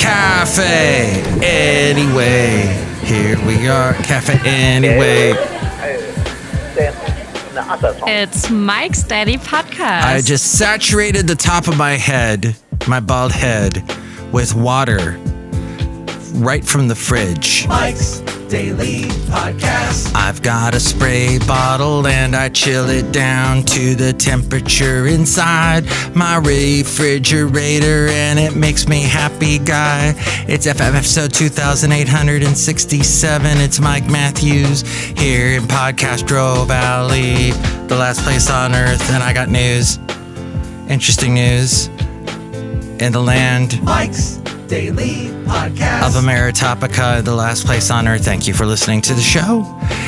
Café Anyway. Here we are, Café Anyway. It's Mike's Daily Podcast. I just saturated the top of my head, my bald head, with water right from the fridge. Mike's Daily Podcast. I've got a spray bottle and I chill it down to the temperature inside my refrigerator, and it makes me happy, guy. It's episode 2867. It's Mike Matthews here in Podcastro Valley, the last place on earth, and I got news, interesting news in the land. Mike's Daily Podcast of Ameritopica, the last place on earth. Thank you for listening to the show.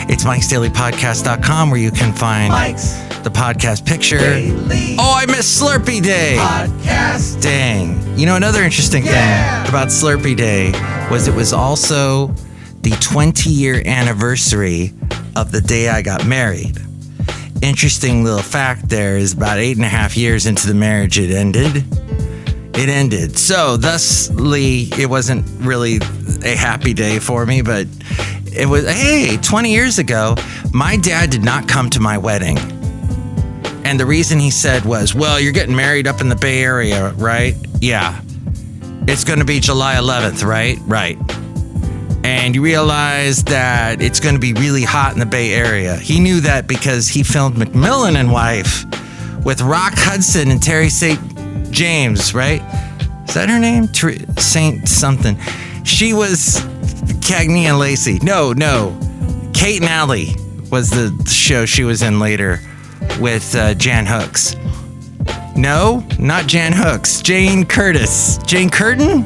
It's Mike'sDailyPodcast.com, where you can find Mike's the podcast picture. Daily Oh, I missed Slurpee Day. Podcast. Dang. You know, another interesting thing about Slurpee Day was it was also the 20-year anniversary of the day I got married. Interesting little fact there is about 8.5 years into the marriage it ended. So, thusly, it wasn't really a happy day for me, but it was, hey, 20 years ago, my dad did not come to my wedding. And the reason he said was, well, you're getting married up in the Bay Area, right? Yeah. It's going to be July 11th, right? Right. And you realize that it's going to be really hot in the Bay Area. He knew that because he filmed McMillan and Wife with Rock Hudson and Terry St. James, right? Is that her name? Saint something. She was Cagney and Lacey. No. Kate and Alley was the show she was in later with Jan Hooks. No, not Jan Hooks. Jane Curtis. Jane Curtin?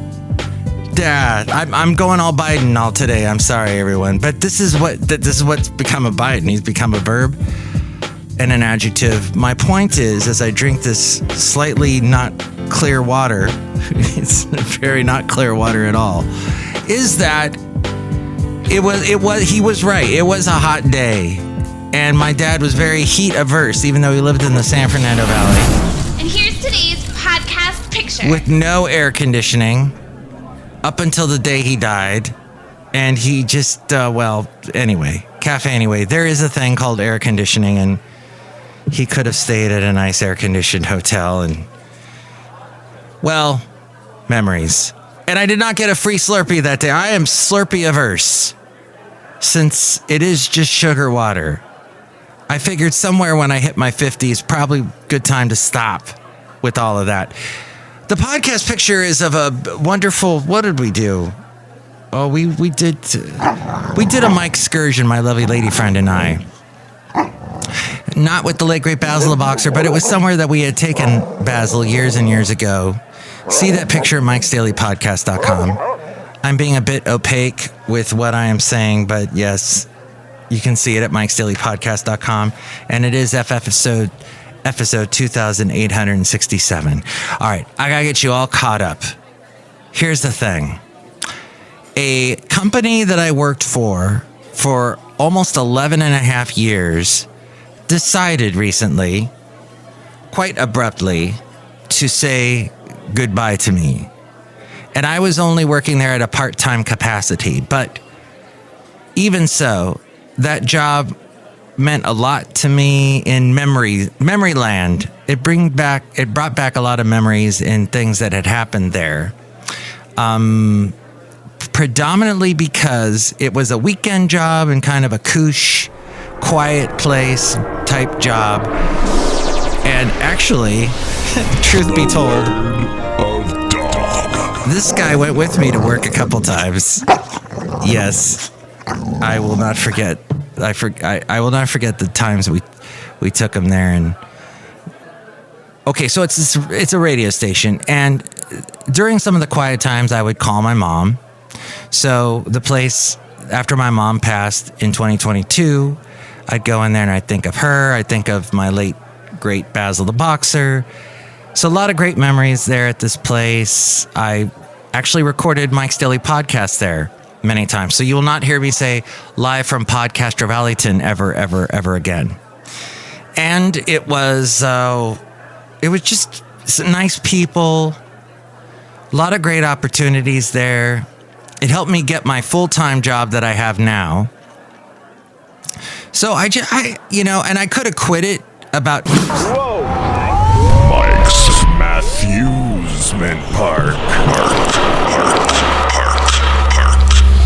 Dad, I'm going all Biden all today. I'm sorry, everyone. But this is what's become a Biden. He's become a verb and an adjective. My point is, as I drink this slightly not clear water, it's very not clear water at all, is that he was right. It was a hot day, and my dad was very heat averse, even though he lived in the San Fernando Valley. And here's today's podcast picture. With no air conditioning up until the day he died. And he just, anyway, Café Anyway, there is a thing called air conditioning, and he could have stayed at a nice air-conditioned hotel and, well, memories. And I did not get a free Slurpee that day. I am Slurpee averse, since it is just sugar water. I figured somewhere when I hit my 50s, probably good time to stop with all of that. The podcast picture is of a wonderful, what did we do? Oh, we did a Mike excursion, my lovely lady friend and I. Not with the late great Basil the Boxer, but it was somewhere that we had taken Basil years and years ago. See that picture at Mike'sDailyPodcast.com. I'm being a bit opaque with what I am saying, but yes, you can see it at Mike'sDailyPodcast.com, and it is episode 2867. All right, I gotta get you all caught up. Here's the thing. A company that I worked for almost 11 and a half years decided recently, quite abruptly, to say goodbye to me. And I was only working there at a part-time capacity, but even so, that job meant a lot to me in memory land. It brought back a lot of memories and things that had happened there. Predominantly because it was a weekend job and kind of a couche, quiet place type job. And actually, truth be told, this guy went with me to work a couple times. Yes, I will not forget. I will not forget the times we took him there. And okay, so it's a radio station, and during some of the quiet times, I would call my mom. So the place, after my mom passed in 2022, I'd go in there and I'd think of her. I'd think of my late great Basil the Boxer. So a lot of great memories there at this place. I actually recorded Mike's Daily Podcast there many times. So you will not hear me say live from Podcaster Valentino ever again. And it was just nice people, A lot of great opportunities there. It helped me get my full-time job that I have now. So I could have quit it about. Whoa! Mike's Matthewsman Park.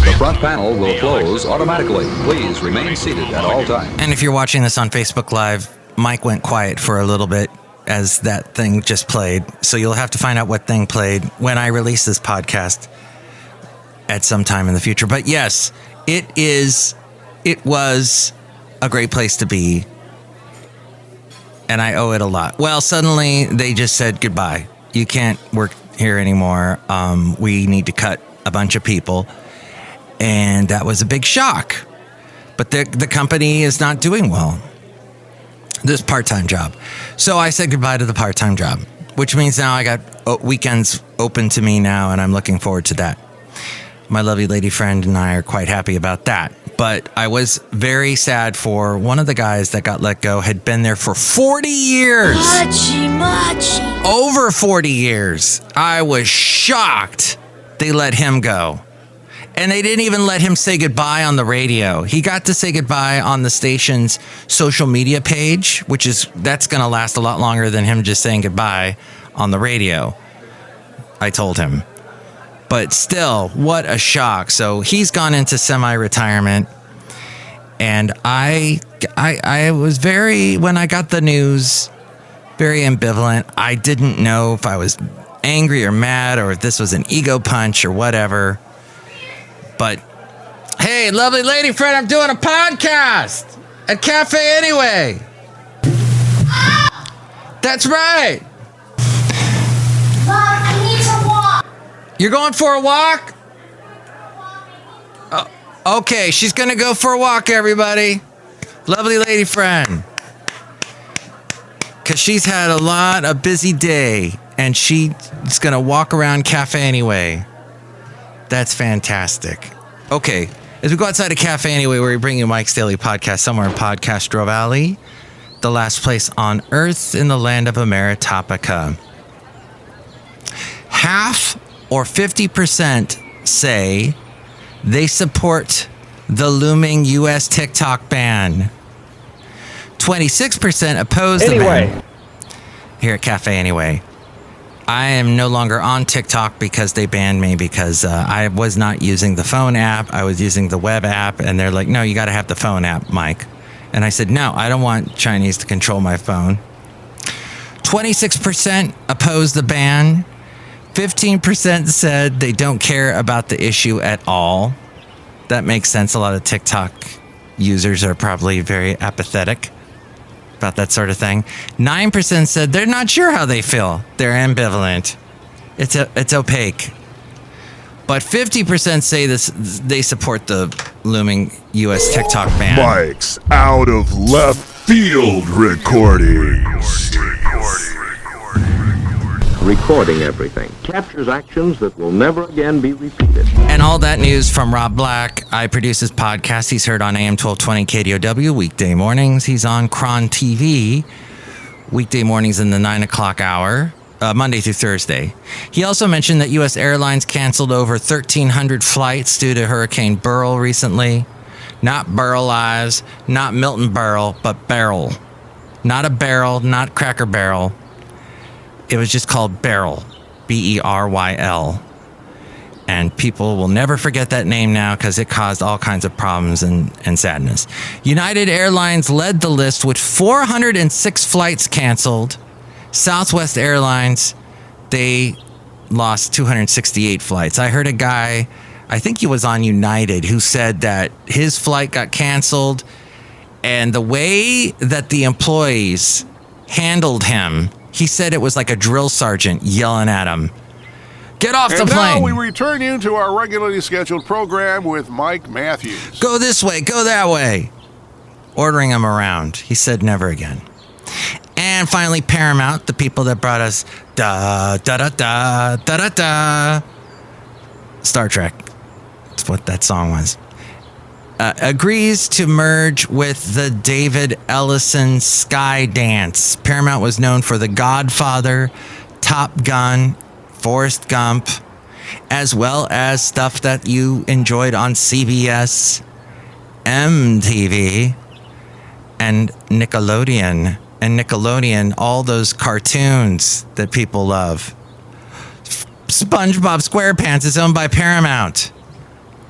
The front panel will close automatically. Please remain seated at all times. And if you're watching this on Facebook Live, Mike went quiet for a little bit as that thing just played. So you'll have to find out what thing played when I release this podcast at some time in the future. But yes, it was a great place to be. And I owe it a lot. Well, suddenly they just said goodbye. You can't work here anymore. We need to cut a bunch of people. And that was a big shock. But the company is not doing well. This part-time job. So I said goodbye to the part-time job, which means now I got weekends open to me now, and I'm looking forward to that. My lovely lady friend and I are quite happy about that. But I was very sad for one of the guys that got let go, had been there for 40 years. Machi. Over 40 years. I was shocked they let him go. And they didn't even let him say goodbye on the radio. He got to say goodbye on the station's social media page, that's going to last a lot longer than him just saying goodbye on the radio. I told him. But still, what a shock. So he's gone into semi-retirement. And I was when I got the news, very ambivalent. I didn't know if I was angry or mad or if this was an ego punch or whatever. But, hey, lovely lady friend, I'm doing a podcast at Café Anyway. That's right. Mom, I need to walk. You're going for a walk? Okay, she's going to go for a walk, everybody. Lovely lady friend. Because she's had a busy day, and she's going to walk around Café Anyway. That's fantastic. Okay, as we go outside of Café Anyway, where we bring you Mike's Daily Podcast, somewhere in Podcastro Valley, the last place on earth in the land of Ameritopica. Half or 50% say they support the looming U.S. TikTok ban. 26% oppose the ban. Here at Café Anyway. I am no longer on TikTok because they banned me because I was not using the phone app. I was using the web app, and they're like, no, you got to have the phone app, Mike. And I said, no, I don't want Chinese to control my phone. 26% opposed the ban. 15% said they don't care about the issue at all. That makes sense. A lot of TikTok users are probably very apathetic about that sort of thing. 9% said they're not sure how they feel. They're ambivalent. It's opaque. But 50% say they support the looming U.S. TikTok ban. Mike's out of left field recordings. Recording everything captures actions that will never again be repeated. And all that news from Rob Black. I produce his podcast. He's heard on AM 1220 KDOW weekday mornings. He's on Cron TV weekday mornings in the 9 o'clock hour, Monday through Thursday. He also mentioned that U.S. airlines canceled over 1,300 flights due to Hurricane Beryl recently. Not Beryl Eyes, not Milton Berle, but Beryl. Not a barrel, not Cracker Barrel. It was just called Beryl, Beryl. And people will never forget that name now because it caused all kinds of problems and sadness. United Airlines led the list with 406 flights canceled. Southwest Airlines, they lost 268 flights. I heard a guy, I think he was on United, who said that his flight got canceled, and the way that the employees handled him, he said it was like a drill sergeant yelling at him. Get off the plane. And now we return you to our regularly scheduled program with Mike Matthews. Go this way, go that way. Ordering him around. He said never again. And finally, Paramount, the people that brought us da-da-da-da-da-da. Star Trek. That's what that song was. Agrees to merge with the David Ellison Skydance. Paramount was known for The Godfather, Top Gun, Forrest Gump, as well as stuff that you enjoyed on CBS, MTV, and Nickelodeon. And Nickelodeon, all those cartoons that people love. SpongeBob SquarePants is owned by Paramount.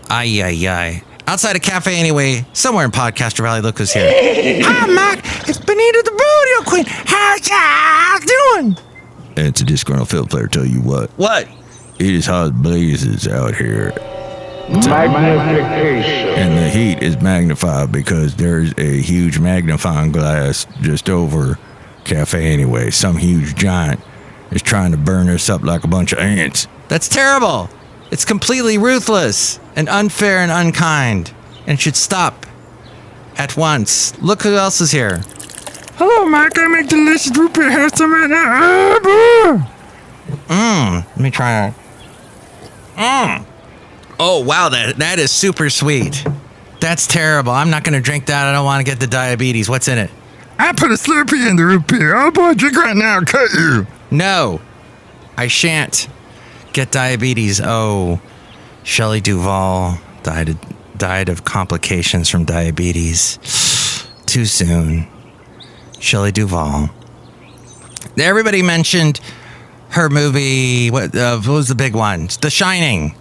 Ay, ay, ay. Outside of Café Anyway, somewhere in Podcaster Valley, look who's here. Hi, Mike. It's Benita the Rodeo Queen. How's y'all doing? It's a Disgruntled Fiddle Player, tell you what. What? It is hot blazes out here. Magnification. And the heat is magnified because there's a huge magnifying glass just over Café Anyway. Some huge giant is trying to burn us up like a bunch of ants. That's terrible. It's completely ruthless and unfair and unkind and should stop at once. Look who else is here. Hello, Mike. I make delicious root beer hair some right now. Let me try that. Oh, wow. That is super sweet. That's terrible. I'm not going to drink that. I don't want to get the diabetes. What's in it? I put a Slurpee in the root beer. Oh, boy, drink right now. I'll cut you. No, I shan't get diabetes. Oh, Shelley Duvall died of complications from diabetes. Too soon. Shelley Duvall. Everybody mentioned her movie. What was the big one? The Shining.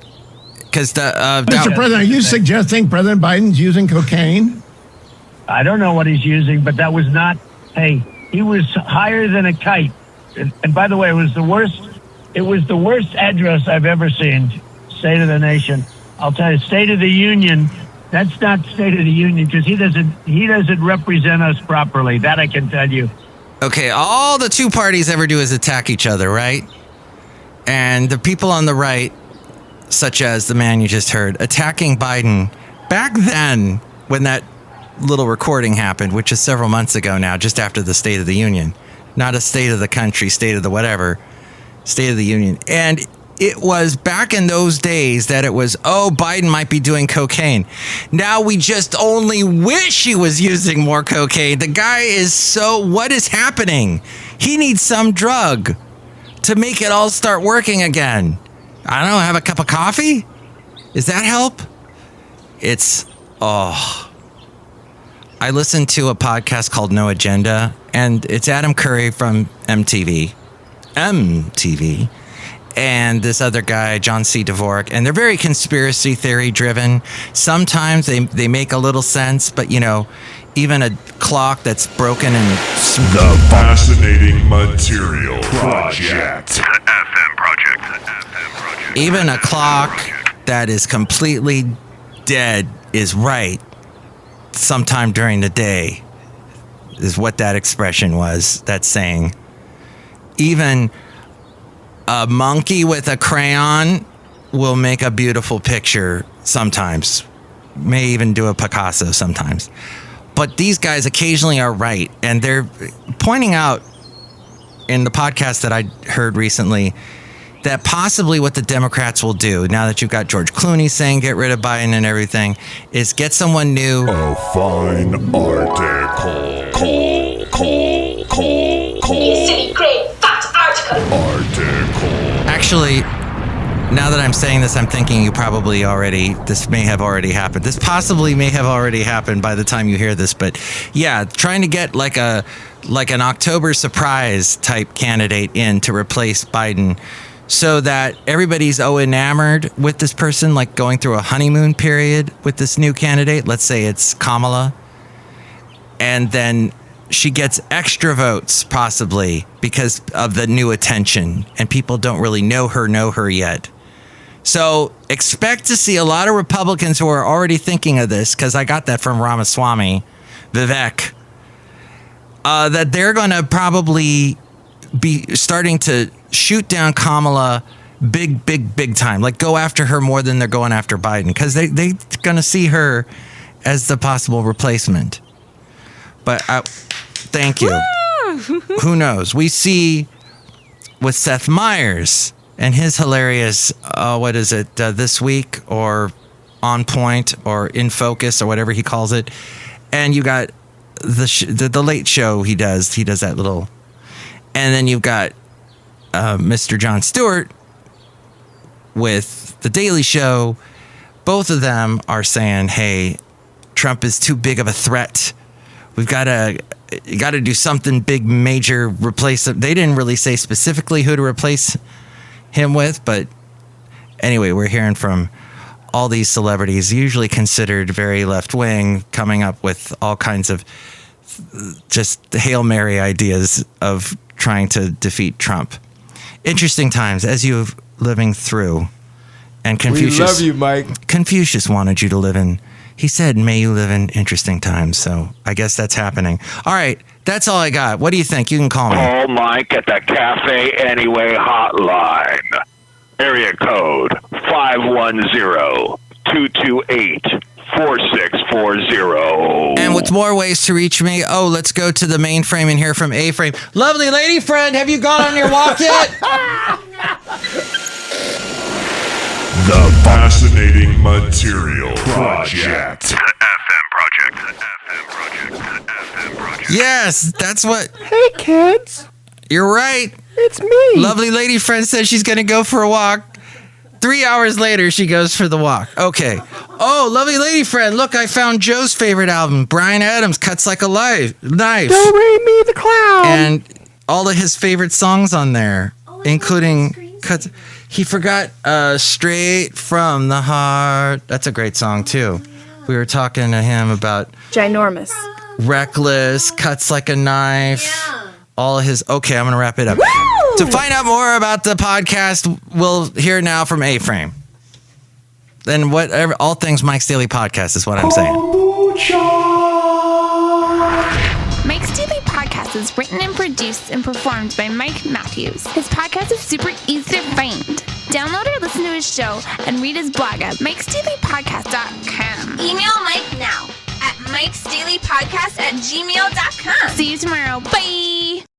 Because Mr. President, are you suggesting President Biden's using cocaine? I don't know what he's using, but that was not. Hey, he was higher than a kite. And by the way, it was the worst address I've ever seen. State of the Nation. I'll tell you, State of the Union. That's not State of the Union because he doesn't represent us properly. That I can tell you. Okay, all the two parties ever do is attack each other, right? And the people on the right, such as the man you just heard, attacking Biden back then when that little recording happened, which is several months ago now, just after the State of the Union. Not a state of the country, state of the whatever, State of the Union. And it was back in those days that it was, oh, Biden might be doing cocaine. Now we just only wish he was using more cocaine. The guy is what is happening? He needs some drug to make it all start working again. I don't know, have a cup of coffee? Does that help? I listened to a podcast called No Agenda, and it's Adam Curry from MTV, and this other guy, John C. Dvorak, and they're very conspiracy theory driven. Sometimes they make a little sense, but even a clock that's broken and... The Fascinating Material Project. FM Project. Even a clock that is completely dead is right sometime during the day, is what that expression was, that saying. Even a monkey with a crayon will make a beautiful picture sometimes. May even do a Picasso sometimes. But these guys occasionally are right. And they're pointing out in the podcast that I heard recently that possibly what the Democrats will do, now that you've got George Clooney saying get rid of Biden and everything, is get someone new. A fine article. You silly, great, fat article. Actually, now that I'm saying this, I'm thinking this may have already happened. This possibly may have already happened by the time you hear this. But yeah, trying to get like an October surprise type candidate in to replace Biden, so that everybody's enamored with this person, like going through a honeymoon period with this new candidate. Let's say it's Kamala. And then she gets extra votes, possibly, because of the new attention. And people don't really know her yet. So expect to see a lot of Republicans who are already thinking of this, because I got that from Ramaswamy, Vivek, that they're going to probably be starting to shoot down Kamala big time. Like, go after her more than they're going after Biden, because they're going to see her as the possible replacement. But thank you. Who knows? We see with Seth Meyers and his hilarious, what is it, This Week or On Point or In Focus or whatever he calls it. And you got the late show he does that little. And then you've got Mr. Jon Stewart with The Daily Show. Both of them are saying, hey, Trump is too big of a threat. We've got to do something big, major, replace him. They didn't really say specifically who to replace him with, but anyway, we're hearing from all these celebrities, usually considered very left-wing, coming up with all kinds of just Hail Mary ideas of trying to defeat Trump. Interesting times as you're living through. And Confucius, we love you, Mike. Confucius wanted you to live in, he said, may you live in interesting times. So I guess that's happening. All right, that's all I got. What do you think? You can call me. Call Mike at the Café Anyway hotline. Area code 510-228-4640. And with more ways to reach me, let's go to the mainframe and hear from A-Frame. Lovely lady friend, have you gone on your walk yet? The Fascinating Material Project. Yes, that's what. Hey, kids. You're right. It's me. Lovely lady friend says she's going to go for a walk. 3 hours later, she goes for the walk. Okay. Oh, lovely lady friend, look, I found Joe's favorite album, Bryan Adams, Cuts Like a Knife. Do Re Me the Clown. And all of his favorite songs on there, including Cuts. He forgot Straight from the Heart. That's a great song, too. We were talking to him about Ginormous. Reckless, Cuts Like a Knife. Yeah. All of his. Okay, I'm going to wrap it up. Woo! To find out more about the podcast, we'll hear now from A-Frame. Then whatever, all things Mike's Daily Podcast is what I'm saying. Mike's Daily Podcast is written and produced and performed by Mike Matthews. His podcast is super easy to find. Download or listen to his show and read his blog at mikesdailypodcast.com. Email Mike now at mikesdailypodcast@gmail.com. See you tomorrow. Bye.